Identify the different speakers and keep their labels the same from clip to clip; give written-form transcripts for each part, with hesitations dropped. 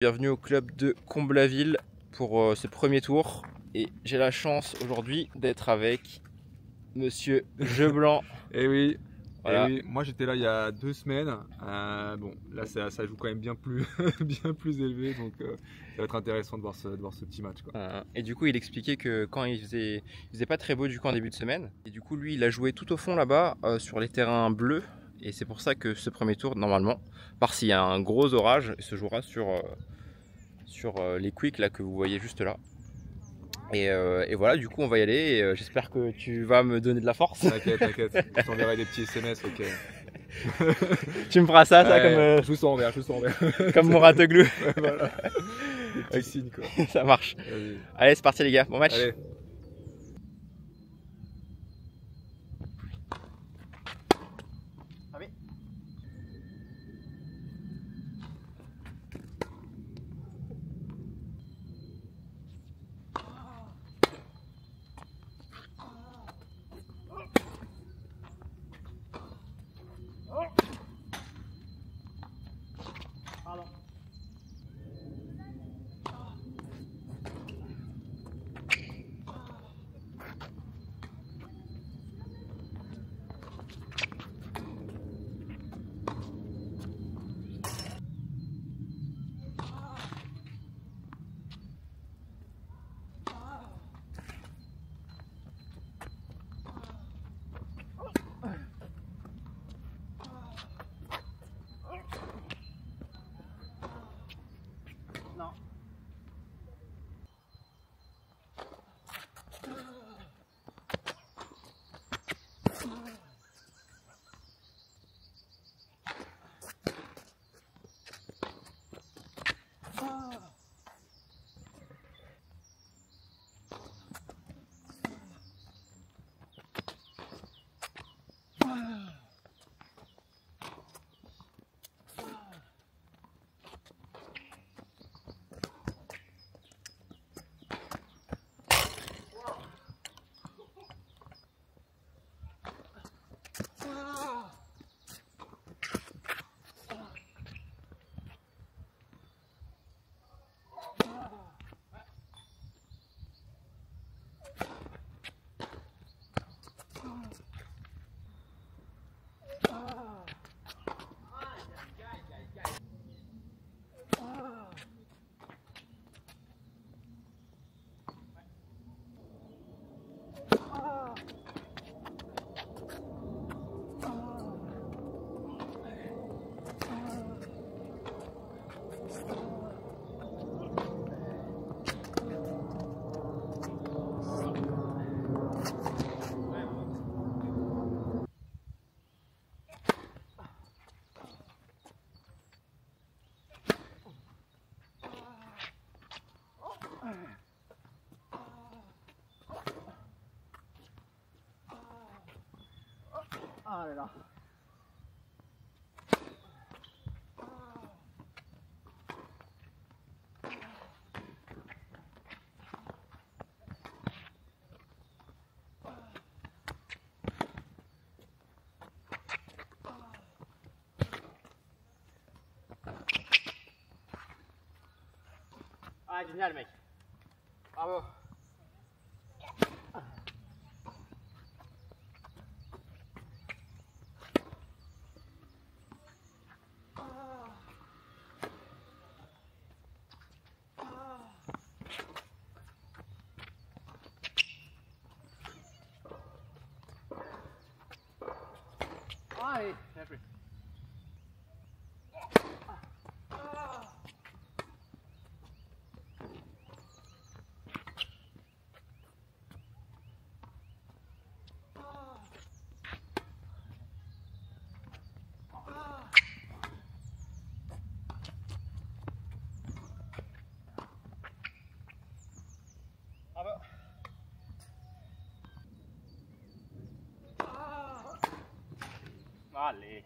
Speaker 1: Bienvenue au club de Comblaville pour ce premier tour. Et j'ai la chance aujourd'hui d'être avec Monsieur Jeu Blanc.
Speaker 2: Et oui,
Speaker 1: Voilà.
Speaker 2: et oui, moi j'étais là il y a 2 semaines. Bon, là ça joue quand même bien plus, bien plus élevé, donc ça va être intéressant de voir ce petit match, quoi.
Speaker 1: Et du coup, il expliquait que quand il faisait pas très beau du coup en début de semaine. Et du coup, lui, il a joué tout au fond là-bas sur les terrains bleus. Et c'est pour ça que ce premier tour, normalement, par s'il y a un gros orage, il se jouera sur les quicks là que vous voyez juste là. Et voilà, du coup on va y aller et j'espère que tu vas me donner de la force.
Speaker 2: T'inquiète, t'inquiète, je t'enverrai des petits SMS, ok.
Speaker 1: Tu me feras ça,
Speaker 2: Ouais, je vous sens envers,
Speaker 1: comme Mouratoglou.
Speaker 2: Ouais, voilà, des petits signes, quoi.
Speaker 1: Ça marche.
Speaker 2: Vas-y.
Speaker 1: Allez, c'est parti les gars, bon match.
Speaker 2: Allez.
Speaker 3: Ah là là. Ah génial mec. Bravo. Allez, j'ai appris. Bravo. Allez.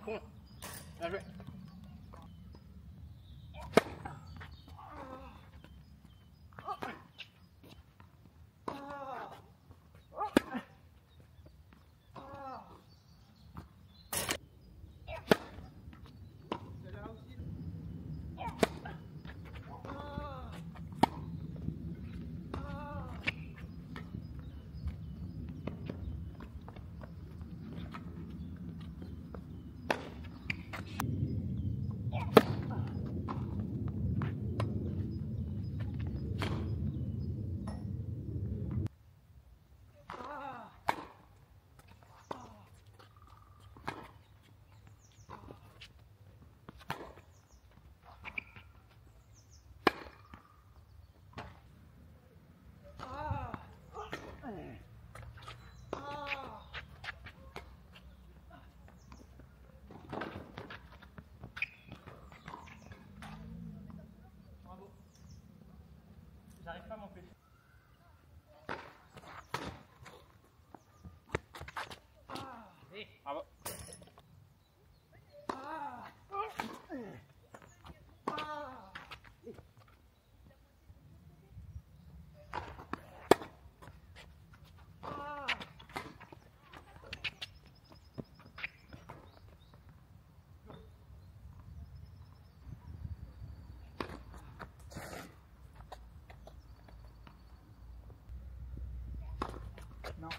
Speaker 3: Bon. Bien joué. J'arrive pas à m'empêcher. Bravo. Non.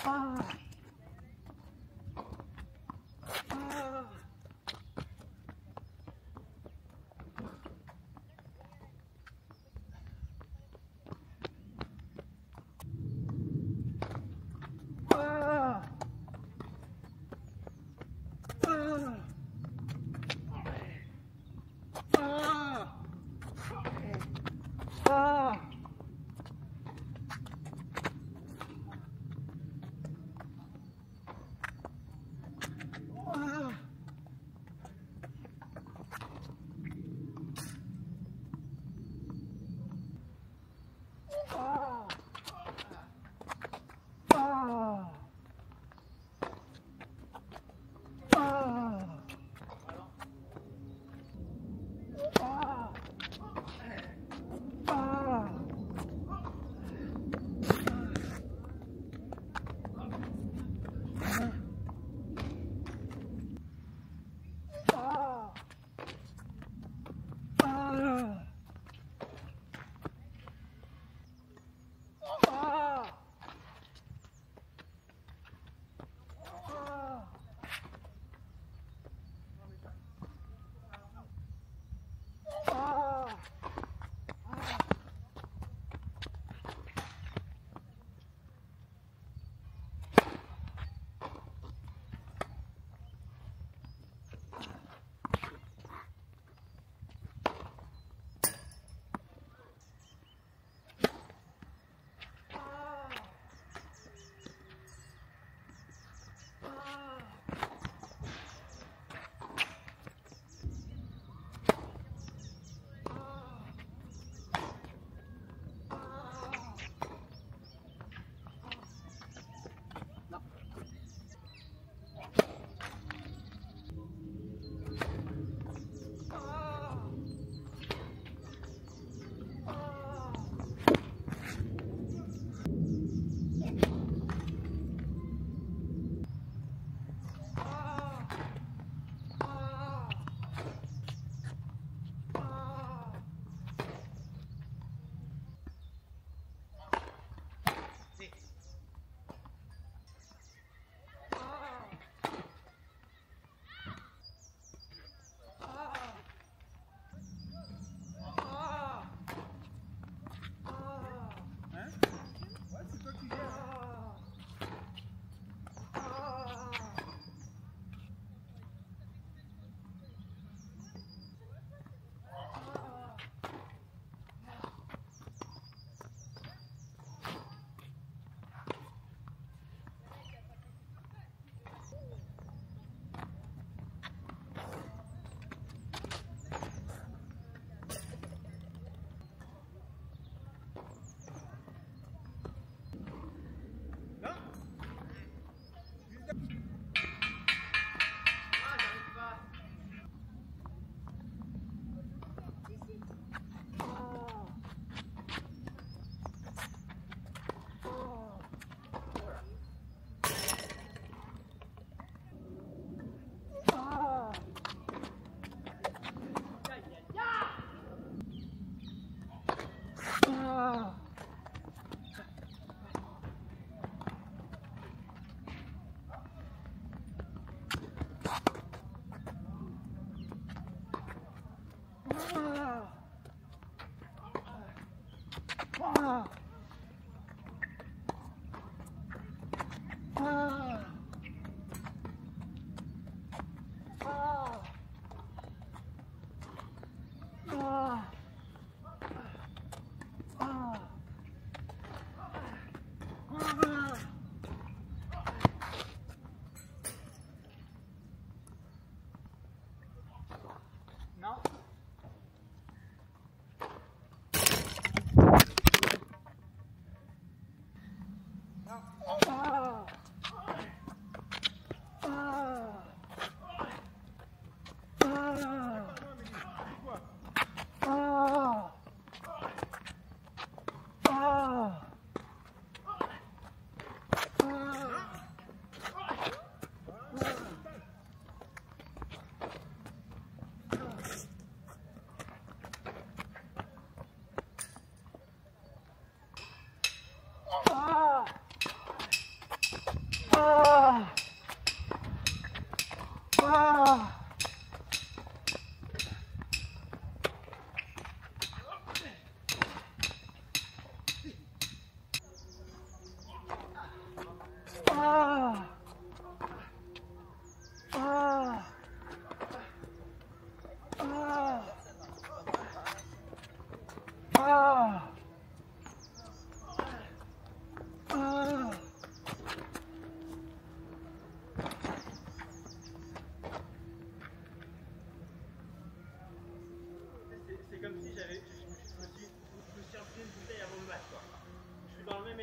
Speaker 3: Ah!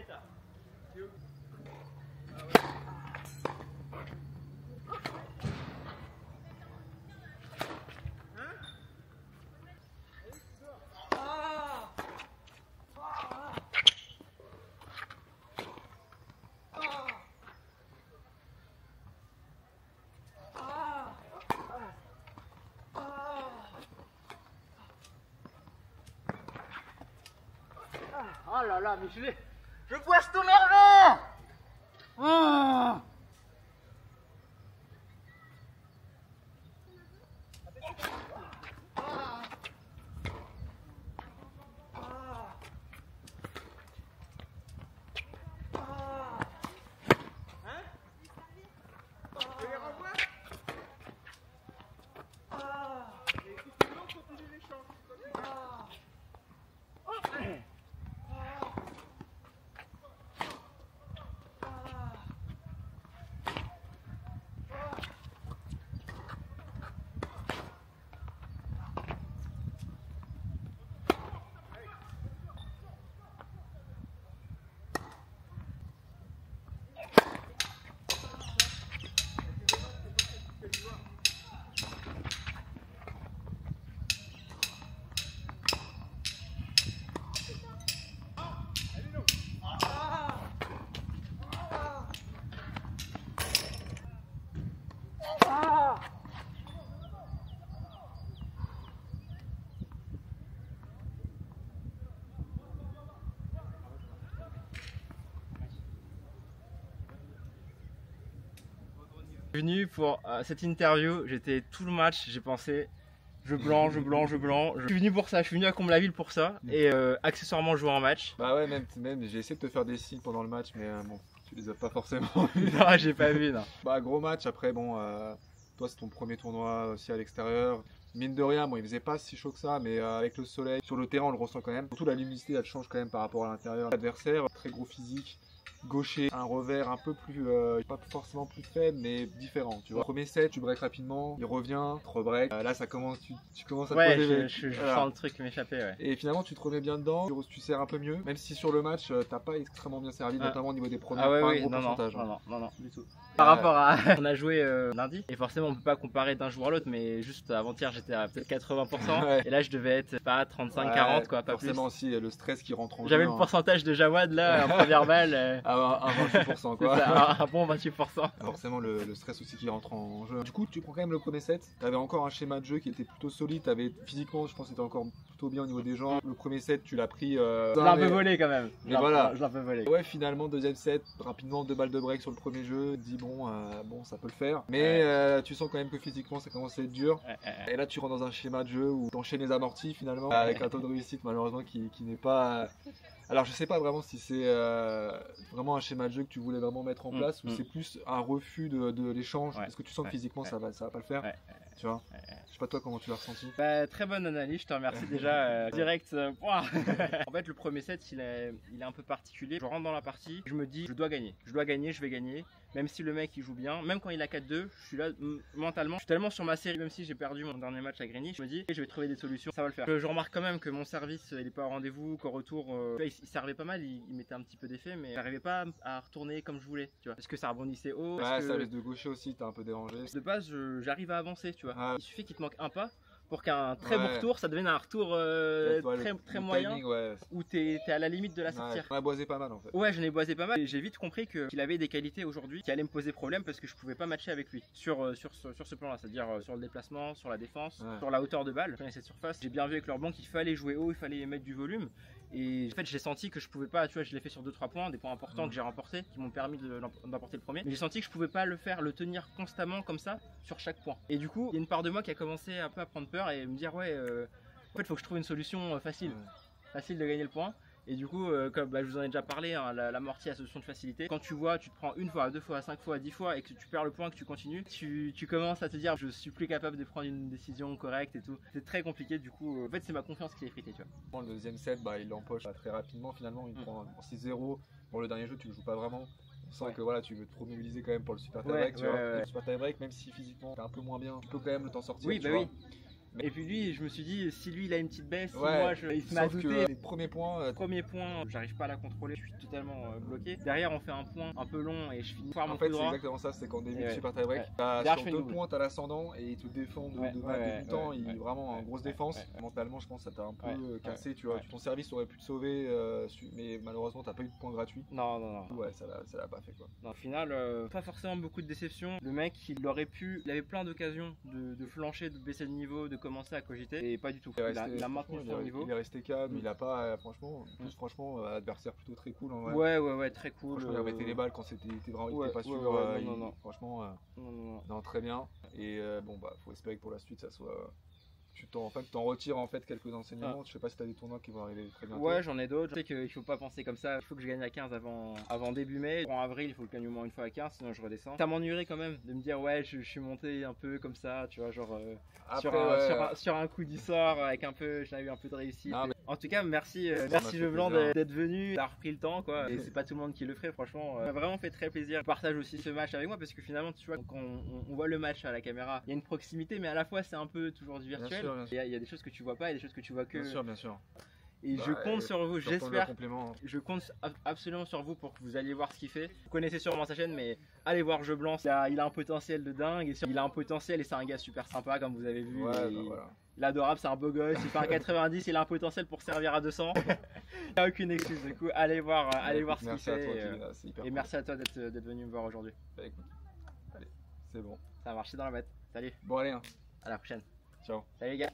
Speaker 3: l'état. Oh là là, mais je poisse ton nerveux. Oh.
Speaker 1: Je suis venu pour cette interview, j'étais tout le match, j'ai pensé je blanc. Je suis venu pour ça, je suis venu à Comble-la-Ville pour ça et accessoirement jouer un match.
Speaker 2: Bah ouais, même j'ai essayé de te faire des signes pendant le match, mais bon, tu les as pas forcément vus.
Speaker 1: Non, j'ai pas vu, non.
Speaker 2: Bah gros match, après bon, toi c'est ton premier tournoi aussi à l'extérieur. Mine de rien, bon il faisait pas si chaud que ça, mais avec le soleil, sur le terrain on le ressent quand même. Surtout la luminosité elle change quand même par rapport à l'intérieur. L'adversaire, très gros physique, gaucher, un revers un peu plus, pas forcément plus faible, mais différent. Tu vois, premier set, tu breaks rapidement, il revient, tu rebreaks. Là ça commence, tu commences à te
Speaker 1: Ouais,
Speaker 2: poser.
Speaker 1: je
Speaker 2: Voilà.
Speaker 1: sens le truc m'échapper, ouais.
Speaker 2: Et finalement tu te remets bien dedans, tu sers un peu mieux, même si sur le match t'as pas extrêmement bien servi, notamment au niveau des premières,
Speaker 1: Ah ouais,
Speaker 2: pas un
Speaker 1: oui,
Speaker 2: gros
Speaker 1: non,
Speaker 2: pourcentage.
Speaker 1: non, du tout. Par rapport à... On a joué lundi, et forcément on peut pas comparer d'un jour à l'autre, mais juste avant-hier j'étais à peut-être 80%,
Speaker 2: Ouais.
Speaker 1: et là je devais être pas 35-40
Speaker 2: Ouais,
Speaker 1: quoi, pas
Speaker 2: forcément
Speaker 1: plus.
Speaker 2: aussi le stress qui rentre en jeu.
Speaker 1: J'avais le pourcentage de Jawad là, en première balle,
Speaker 2: À 28% quoi.
Speaker 1: c'est ça, un bon 28%.
Speaker 2: Forcément le stress aussi qui rentre en jeu. Du coup tu prends quand même le premier set, t'avais encore un schéma de jeu qui était plutôt solide, t'avais physiquement je pense que c'était encore plutôt bien au niveau des jambes. Le premier set tu l'as pris...
Speaker 1: Je l'ai un peu volé quand même.
Speaker 2: Mais voilà.
Speaker 1: Je l'ai un peu volé.
Speaker 2: Ouais, finalement deuxième set, rapidement 2 balles de break sur le premier jeu, dis bon ça peut le faire. Mais tu sens quand même que physiquement ça commence à être dur. Et là tu rentres dans un schéma de jeu où t'enchaînes les amortis finalement, avec un taux de réussite malheureusement qui n'est pas... Alors je sais pas vraiment si c'est vraiment un schéma de jeu que tu voulais vraiment mettre en place ou c'est plus un refus de l'échange parce que tu sens que physiquement ça va pas le faire. Tu vois. Je sais pas toi comment tu l'as ressenti.
Speaker 1: Bah, très bonne analyse, je te remercie déjà. Direct. En fait, le premier set, il est un peu particulier. Je rentre dans la partie, je me dis, je dois gagner, je vais gagner. Même si le mec il joue bien, même quand il a 4-2, je suis là mentalement, je suis tellement sur ma série, même si j'ai perdu mon dernier match à Grigny, je me dis, je vais trouver des solutions, ça va le faire. Je remarque quand même que mon service, il est pas au rendez-vous, qu'au retour, il servait pas mal, il mettait un petit peu d'effet, mais j'arrivais pas à retourner comme je voulais, tu vois. Parce que ça rebondissait haut.
Speaker 2: Ouais,
Speaker 1: parce que
Speaker 2: ça laisse de gaucher aussi, t'as un peu dérangé.
Speaker 1: de base, j'arrive à avancer, tu vois.
Speaker 2: Ah.
Speaker 1: Il suffit qu'il te manque un pas pour qu'un très bon retour, ça devienne un retour très moyen,
Speaker 2: timing, ouais.
Speaker 1: où t'es à la limite de la sortir.
Speaker 2: On a boisé pas mal en fait.
Speaker 1: Ouais, j'en ai boisé pas mal et j'ai vite compris qu'il avait des qualités aujourd'hui qui allaient me poser problème parce que je pouvais pas matcher avec lui sur ce plan-là, c'est-à-dire sur le déplacement, sur la défense, sur la hauteur de balle. Je connais cette surface. J'ai bien vu avec leur banc qu'il fallait jouer haut, il fallait mettre du volume. Et en fait, j'ai senti que je pouvais pas, tu vois, je l'ai fait sur 2-3 points, des points importants que j'ai remportés, qui m'ont permis d'emporter le premier. Mais j'ai senti que je pouvais pas le tenir constamment comme ça sur chaque point. Et du coup, il y a une part de moi qui a commencé un peu à prendre peur et me dire, ouais, en fait, il faut que je trouve une solution facile de gagner le point. Et du coup, comme je vous en ai déjà parlé, hein, l'amorti a solution de facilité. Quand tu vois, tu te prends une fois, 2 fois, 5 fois, 10 fois et que tu perds le point, que tu continues, tu commences à te dire je suis plus capable de prendre une décision correcte et tout. C'est très compliqué, du coup, en fait, c'est ma confiance qui est effritée, tu vois.
Speaker 2: Le deuxième set, il l'empoche très rapidement finalement, il prend 6-0. Bon, le dernier jeu, tu le joues pas vraiment. On sent que voilà, tu veux te remobiliser quand même pour le super tie break, tu vois. Le super tie break, même si physiquement t'es un peu moins bien, tu peux quand même t'en sortir.
Speaker 1: Oui,
Speaker 2: tu
Speaker 1: bah
Speaker 2: vois.
Speaker 1: oui. Et puis lui, je me suis dit, si lui il a une petite baisse, si
Speaker 2: Ouais,
Speaker 1: moi il se met à
Speaker 2: sauf que
Speaker 1: douter.
Speaker 2: les premiers points,
Speaker 1: Premier point, j'arrive pas à la contrôler, je suis totalement bloqué. Derrière, on fait un point un peu long et je finis par mon
Speaker 2: en
Speaker 1: coup
Speaker 2: fait, c'est
Speaker 1: droit.
Speaker 2: exactement ça, c'est qu'en début
Speaker 1: Et
Speaker 2: de
Speaker 1: ouais.
Speaker 2: Super Tie Break,
Speaker 1: Ouais.
Speaker 2: sur
Speaker 1: Derrière, je fais une
Speaker 2: 2
Speaker 1: double.
Speaker 2: points, t'as l'ascendant et il te défend de mal débutant, il est vraiment en grosse défense.
Speaker 1: Ouais.
Speaker 2: Mentalement, je pense que ça t'a un peu
Speaker 1: Ouais.
Speaker 2: cassé, tu vois.
Speaker 1: Ouais.
Speaker 2: Ton service aurait pu te sauver, mais malheureusement, t'as pas eu de points gratuits.
Speaker 1: Non.
Speaker 2: Ouais, ça l'a pas fait quoi.
Speaker 1: Non, au final, pas forcément beaucoup de déception. Le mec, il avait plein d'occasions de flancher, de baisser le niveau, de commencer à cogiter, et pas du tout. Il a maintenu son niveau.
Speaker 2: Il est resté calme, il a pas, franchement, adversaire plutôt très cool en vrai.
Speaker 1: Ouais, très cool.
Speaker 2: Franchement, il remettait les balles quand il était pas sûr.
Speaker 1: Non.
Speaker 2: Franchement,
Speaker 1: Non.
Speaker 2: très bien. Et bon, bah, faut espérer que pour la suite, ça soit. Tu t'en retires en fait quelques enseignements. Je sais pas si t'as des tournois qui vont arriver très bientôt.
Speaker 1: Ouais, j'en ai d'autres. Je sais qu'il faut pas penser comme ça. Il faut que je gagne à 15 avant début mai. En avril, il faut que je gagne au moins une fois à 15, sinon je redescends. Ça m'ennuierait quand même de me dire, ouais, je suis monté un peu comme ça, tu vois, genre sur un coup du sort, avec j'avais eu un peu de réussite.
Speaker 2: Non, mais...
Speaker 1: En tout cas, merci Jeu Blanc d'être venu, d'avoir pris le temps, quoi. Et c'est pas tout le monde qui le ferait, franchement. Ça m'a vraiment fait très plaisir. Partage aussi ce match avec moi parce que finalement, tu vois, quand on voit le match à la caméra, il y a une proximité, mais à la fois, c'est un peu toujours du virtuel.
Speaker 2: Bien sûr.
Speaker 1: Il y a des choses que tu vois pas et des choses que tu vois que.
Speaker 2: Bien sûr.
Speaker 1: Et je compte sur vous, j'espère.
Speaker 2: Complément.
Speaker 1: Je compte absolument sur vous pour que vous alliez voir ce qu'il fait. Vous connaissez sûrement sa chaîne, mais allez voir Jeu Blanc. Il a un potentiel de dingue. Et il a un potentiel et c'est un gars super sympa, comme vous avez vu.
Speaker 2: Ouais,
Speaker 1: Il est adorable, c'est un beau gosse. Il fait un 90, il a un potentiel pour servir à 200. Il n'y a aucune excuse. Du coup, allez voir ce qu'il fait. Et merci à toi d'être venu me voir aujourd'hui.
Speaker 2: Bah écoute, allez, c'est bon.
Speaker 1: Ça a marché dans la bête. Salut.
Speaker 2: Bon, allez, hein.
Speaker 1: À la prochaine.
Speaker 2: Ciao.
Speaker 1: Salut les gars.